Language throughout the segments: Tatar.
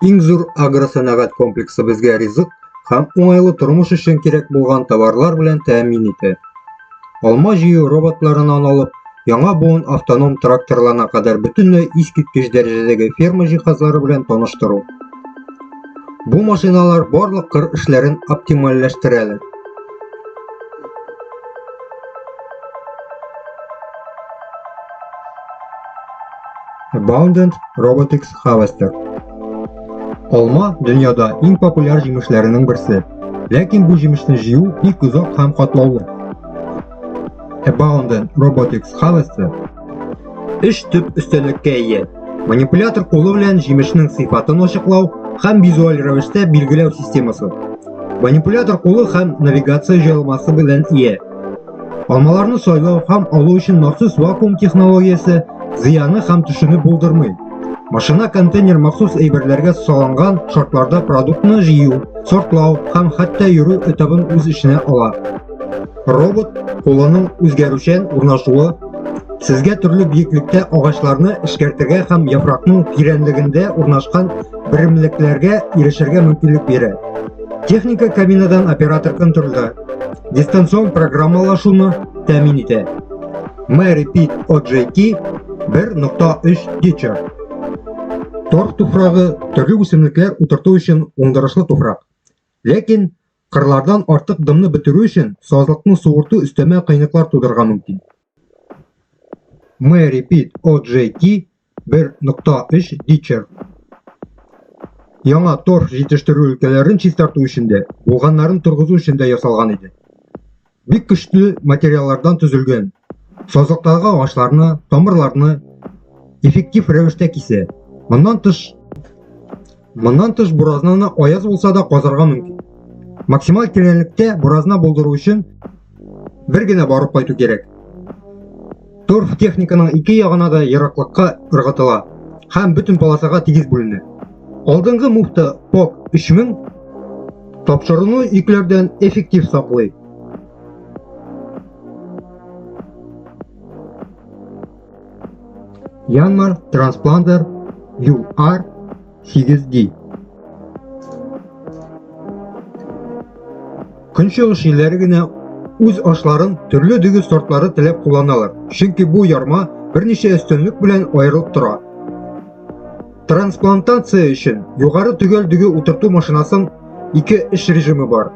Иң зур агросәнәгать комплексы безгә ризык һәм уңайлы тормыш өчен кирәк булган товарлар белән тәэмин итә. Алма җыю роботларынан алып, яңа буын автоном тракторларына кадәр бөтенләй искиткеч дәрәҗәдәге ферма җиһазлары белән таныштыру. Бу машиналар барлык кыр эшләрен оптимальләштерәләр. Abundant Robotics Harvester. Алма дөньяда иң популяр җимешләрнең берсе, ләкин бу җимешне җыю бик озак һәм катлаулы. Abundant Robotics Harvester эш төп өстенлеккә ия. Манипулятор кулы белән җимешнең сыйфатын ачыклау һәм визуаль рәвештә билгеләү системасы. Манипулятор кулы һәм навигация җайланмасы белән ия. Алмаларны сайлау һәм алу өчен махсус вакуум технологиясе зыяны һәм төшене булдырмый. Машина контейнер махсус әйберләргә салынган шартларда продуктны җыю, сортлау һәм хәтта йөрү этабын үз эченә ала. Робот кулының үзгәрүчән урнашуы сезгә төрле бияклектә агачларны эшкәртергә һәм яфракның тирәнлегендә урнашкан берәмлекләргә ирешергә мөмкинлек бирә. Техника кабинадан оператор контрольдә дистанцион программалашуны тәэмин итә. Mary Pitt OJT 1.3 Ditcher. Торф туфрагы төрле үсемлекләр утырту өчен уңдырышлы туфрак. Ләкин кырлардан артык дымны бетерү өчен сазлыкны сугырту өстәмә кыйнлыклар тудырырга мөмкин. Mary Pitt OJT 1.3 Ditcher. Яңа торф җитештерү өлкәләрен чистарту өчен дә, булганнарын торгызу өчен дә ясалган иде. Бик көчле материаллардан төзелгән. Сазлыктагы агачларны, тамырларны эффектив рәвештә кисә. Моннан тыш буразнаны аяз булса да казарга мөмкин. Максималь тирәнлектә буразна булдыру өчен бер генә барып кайту кирәк. Торф техниканың ике ягына да ераклыкка ыргытыла һәм бөтен полосага тигез бүленә. Алдынгы муфта POC 3000 тапшыруны йөкләрдән эффектив саклый. Yanmar Transplanter UR8D. Көнчыгыш илләре генә үз ашларын төрле дөгес сортлары теләп кулланалар, чөнки бу ярма берничә өстенлек белән аерылып тора. Трансплантация өчен югары төгәл дөге утырту машинасын ике эш режимы бар.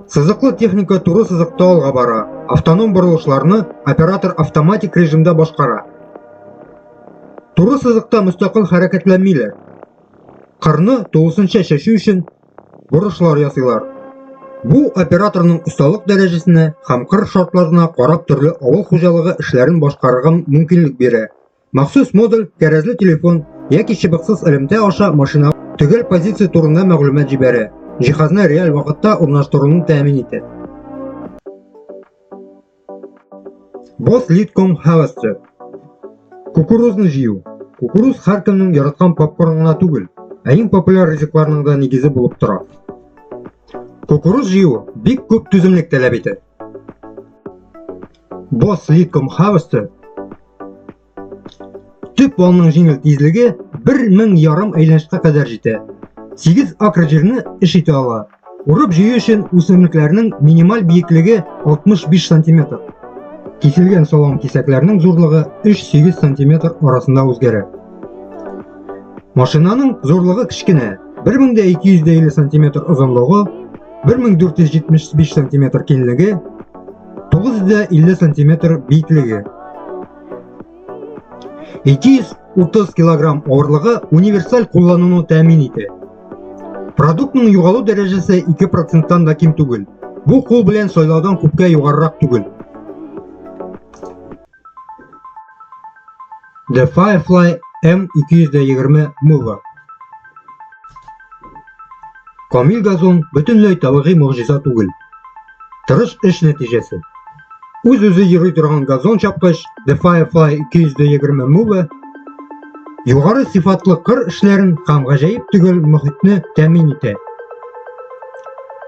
Сызыклы техника туры сызыкта алга бара, автоном борылышларны оператор автоматик режимда башкара. Туры сызыкта мөстәкыйль хәрәкәтләнмиләр. Кырны тулысынча чәчү өчен бурышлар ясыйлар. Бу операторның осталык дәрәҗәсенә һәм кыр шартларына карап төрле авыл хуҗалыгы эшләрен башкарырга мөмкинлек бирә. Махсус модуль, кәрәзле телефон яки чыбыксыз элемтә аша машина төгәл позиция турында мәгълүмат җибәрә. Җиһазны реаль вакытта урнаштыруны тәэмин итә. Boss Leadcom Harvester. Кукурузны җыю. Кукуруз һәркемнең яраткан попкорн гына түгел, ә иң популяр ризыкларның да нигезе булып тора. Кукуруз җыю бик күп түземлек таләп итә. Boss Leadcom Harvester төп валның җиңел тизлеге 1000 әйләнешкә кадәр җитә. 8 акр җирне эш итә ала. Урып җыю өчен үсемлекләрнең минималь бияклеге 65 см. Киселгән салам кисәкләрнең зурлыгы 3-8 см арасында үзгәрә. Машинаның зурлыгы кичкенә, 1250 см озынлыгы, 1475 см киңлеге, 950 см биеклеге. 230 кг авырлыгы универсаль куллануны тәэмин итә. Продуктның югалу дәрәҗәсе 2%-тан да ким түгел. Бу кул белән сайлаудан күпкә югарырак түгел. The Firefly M220 Mower. Камил газон бөтенләй табигый могҗиза түгел. Тырыш эш нәтиҗәсе. Үз-үзе йөрий торган газон чапкыч The Firefly 220 Mower югары сыйфатлы кыр эшләрен һәм гаҗәеп түгел мөхитне тәэмин итә.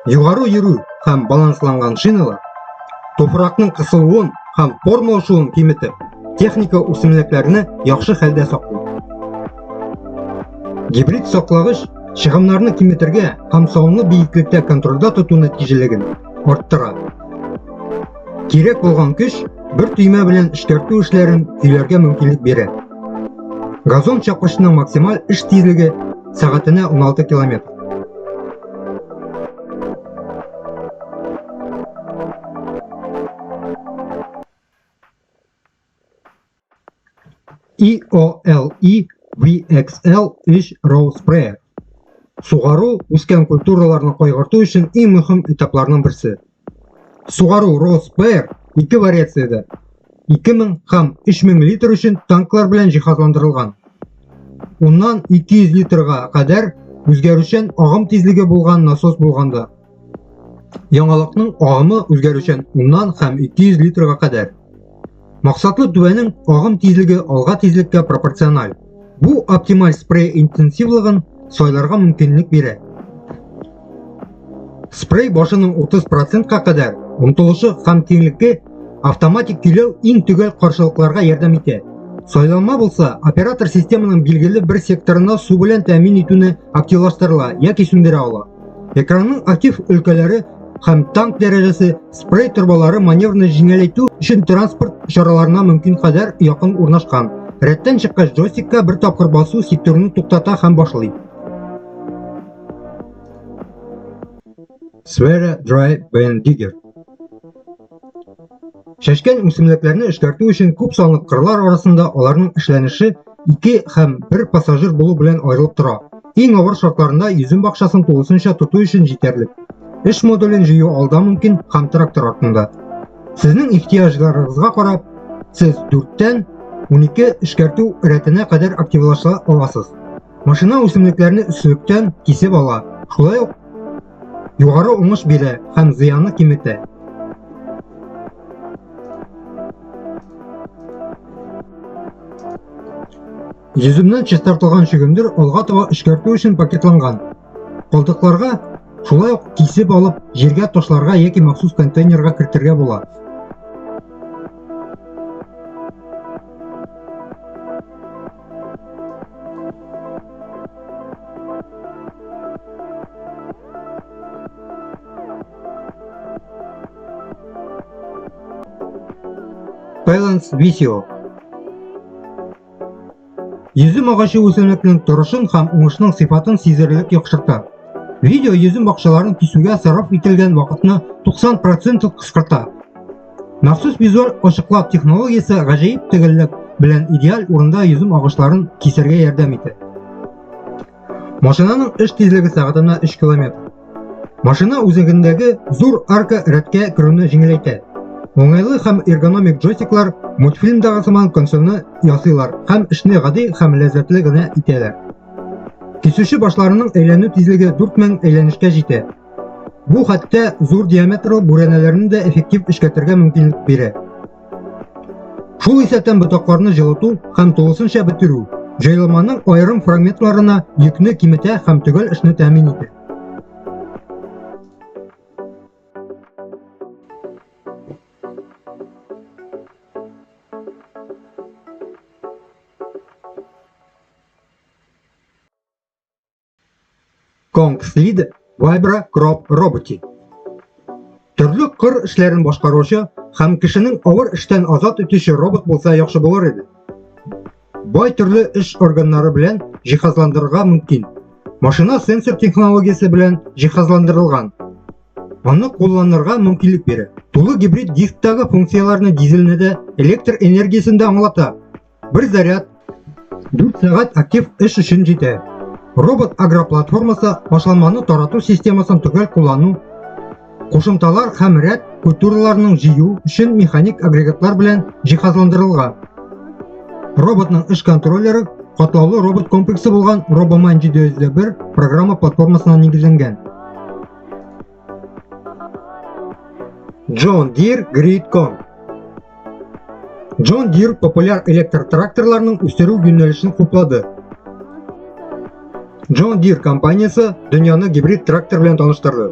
Югары йөрү һәм балансланган шиналар туфракның кысылуын һәм формалашуын киметеп, техника үсемлекләрне яхшы хәлдә саклый. Гибрид саклагыч чыгымнарны киметергә һәм салымлы биеклектә контрольдә тоту нәтиҗәлеген арттыра. Кирәк булган көч бер төймә белән эшкәртү эшләрен көйләргә мөмкинлек бирә. Газон чапкычының максималь эш тизлеге сәгатенә 16 км. EOLE VXL3 Row Sprayer. Сугару үскән культураларны кайгырту өчен иң мөһим этапларның берсе. Сугару Row Sprayer ике вариациядә 2000 һәм 3000 литр өчен танклар белән җиһазландырылган. Уннан 200 литрга кадәр үзгәрүчән агым тизлеге булган насос булганда. Яңалыкның агымы үзгәрүчән 10 һәм 200 литрга кадәр. Максатлы түбәнең агым тизлеге алга тизлеккә пропорциональ. Бу оптималь спрей интенсивлыгын сайларга мөмкинлек бирә. Спрей башының 30%-ка кадәр омтылышы һәм киңлеккә автоматик көйләү иң төгәл каршылыкларга ярдәм итә. Сайланма булса, оператор системаның билгеле бер секторына су белән тәэмин итүне активлаштырыла яки сүндерә ала. Экранның актив өлкәләре һәм танк дәрәҗәсе спрей торбалары маневрны җиңеләйтү өчен транспорт чараларына мөмкин кадәр якын урнашкан. Рәттән чыккач джойстикка бер тапкыр басу секторны туктата һәм башлый. Sphera Dry Band Digger. Шәшкән үсемлекләрне эшкәртү өчен күп санлы кырлар арасында аларның эшләнеше 2 һәм 1 пассажир булу белән аерылып тора. Иң авыр шартларында йөзем бакчасын тулысынча тоту өчен җитәрлек. Эш модулен җыю алда мөмкин һәм трактор артында. Сезнең ихтыяҗларыгызга карап, сез 4тән 12 эшкәртү рәтенә кадәр активлаша аласыз. Машина үсемлекләрне өслектән кисеп ала. Шулай ук югары уңыш бирә һәм зыянны киметә. Йөземнән чистартылган чөгендер алга таба эшкәртү өчен пакетланган. Калдыкларга шулай ук кисеп алып, җиргә ташларга яки махсус контейнерга кертергә була. Balance Visio. Йөзем агачы үсемлекнең торышын һәм уңышның сыйфатын сизелерлек яхшырта. Видео йөзем бакчаларын кисүгә сарыф ителгән вакытны 90% кыскарта. Махсус визуаль ачыклап технологиясе гаҗәеп төгәллек белән идеаль урында йөзем агачларын кисәргә ярдәм итә. Машинаның эш тизлеге сәгатенә 3 км. Машина үзәгендәге зур арка рәткә керүне җиңеләйтә. Оңайлы һәм эргономик джойстиклар мультфильмдагы сыман консольны ясыйлар һәм эшне гади һәм ләззәтле генә итәләр. Кисүче башларының әйләнү тизлеге 4000 әйләнешкә җитә. Бу хәтта зур диаметрлы бүрәнәләрне дә эффектив эшкәртергә мөмкинлек бирә. Шул исәптән ботакларны җылыту һәм тулысынча бетерү җайланманың аерым фрагментларына йөкне киметә һәм төгәл эшне тәэмин итә. Kongslead Vibra Crop Roboти. Төрле кыр эшләрен башкаручы һәм кешенең авыр эштән азат итүче робот булса яхшы булыр иде. Бай төрле эш органнары белән җиһазландырырга мөмкин. Машина сенсор технологиясе белән җиһазландырылган. Аны кулланырга мөмкинлек бирә. Тулы гибрид дисктагы функцияларны дизельнедә электр энергиясендә аңлата. Бер заряд 4 сәгать актив эш өчен җитә. Робот агроплатформасы башланманы тарату системасын төгәл куллану, кушымталар һәм рәт культураларның җыю өчен механик агрегатлар белән җиһазландырылган. Роботның эш контроллеры катлаулы робот комплексы булган RoboMan 701 программа платформасына нигезләнгән. John Deere Gridcon. John Deere популяр электр тракторларның үстерү юнәлешен хуплады. John Deere компаниясе дөньяны гибрид трактор белән таныштырды.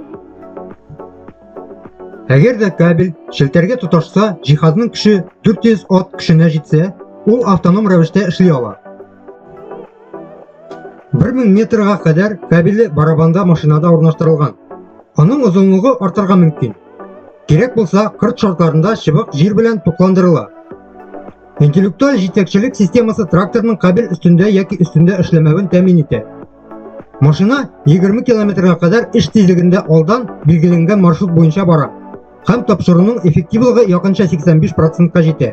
Әгәр дә кабель шелтәргә тоташса, җиһазның көче 400 Вт көченә җитсә, ул автоном рәвештә эшли ала. 1000 метрга кадәр кабеле барабанда машинада урнаштырылган. Аның озынлыгы артырга мөмкин. Кирәк булса, кырт шартларында чыбык җир белән тукландырыла. Интеллектуаль җитәкчелек системасы тракторның кабель өстендә яки өстендә эшләмәвен тәэмин итә. Машина 20 км кадәр эш тизлегендә алдан билгеләнгән маршрут буенча бара һәм тапшыруның эффективлыгы якынча 85%-ка җитә.